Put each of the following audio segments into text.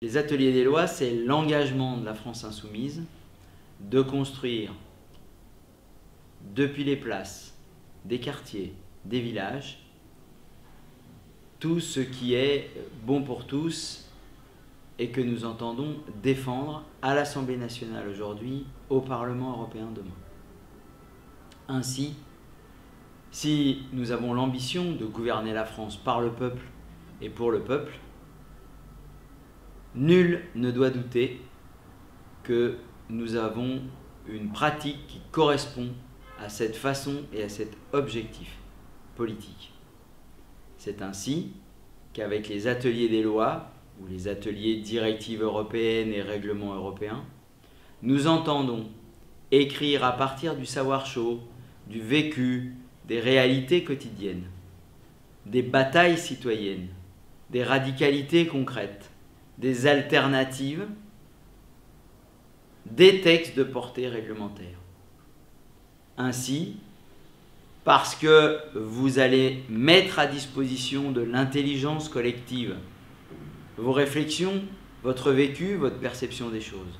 Les ateliers des lois, c'est l'engagement de la France insoumise de construire depuis les places, des quartiers, des villages, tout ce qui est bon pour tous et que nous entendons défendre à l'Assemblée nationale aujourd'hui, au Parlement européen demain. Ainsi, si nous avons l'ambition de gouverner la France par le peuple et pour le peuple, nul ne doit douter que nous avons une pratique qui correspond à cette façon et à cet objectif politique. C'est ainsi qu'avec les ateliers des lois, ou les ateliers directives européennes et règlements européens, nous entendons écrire à partir du savoir chaud, du vécu, des réalités quotidiennes, des batailles citoyennes, des radicalités concrètes, des alternatives, des textes de portée réglementaire. Ainsi, parce que vous allez mettre à disposition de l'intelligence collective vos réflexions, votre vécu, votre perception des choses.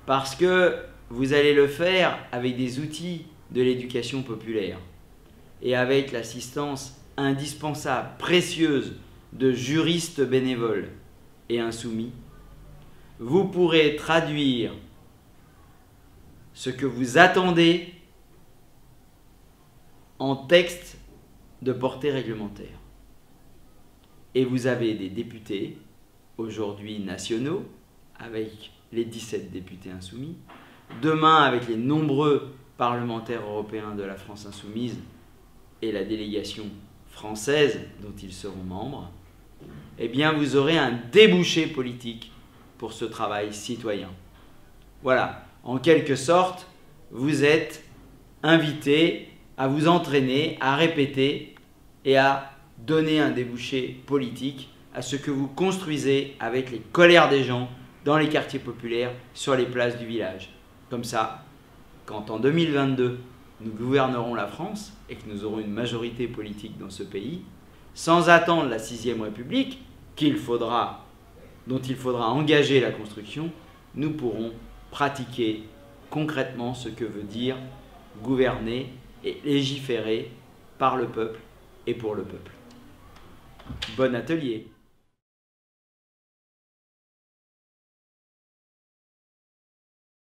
Parce que vous allez le faire avec des outils de l'éducation populaire et avec l'assistance indispensable, précieuse de juristes bénévoles et insoumis, vous pourrez traduire ce que vous attendez en texte de portée réglementaire. Et vous avez des députés, aujourd'hui nationaux, avec les 17 députés insoumis, demain avec les nombreux parlementaires européens de la France insoumise et la délégation française dont ils seront membres, eh bien vous aurez un débouché politique pour ce travail citoyen. Voilà, en quelque sorte, vous êtes invités à vous entraîner, à répéter et à donner un débouché politique à ce que vous construisez avec les colères des gens dans les quartiers populaires, sur les places du village. Comme ça, quand en 2022, nous gouvernerons la France et que nous aurons une majorité politique dans ce pays, sans attendre la 6e République, dont il faudra engager la construction, nous pourrons pratiquer concrètement ce que veut dire gouverner et légiférer par le peuple et pour le peuple. Bon atelier!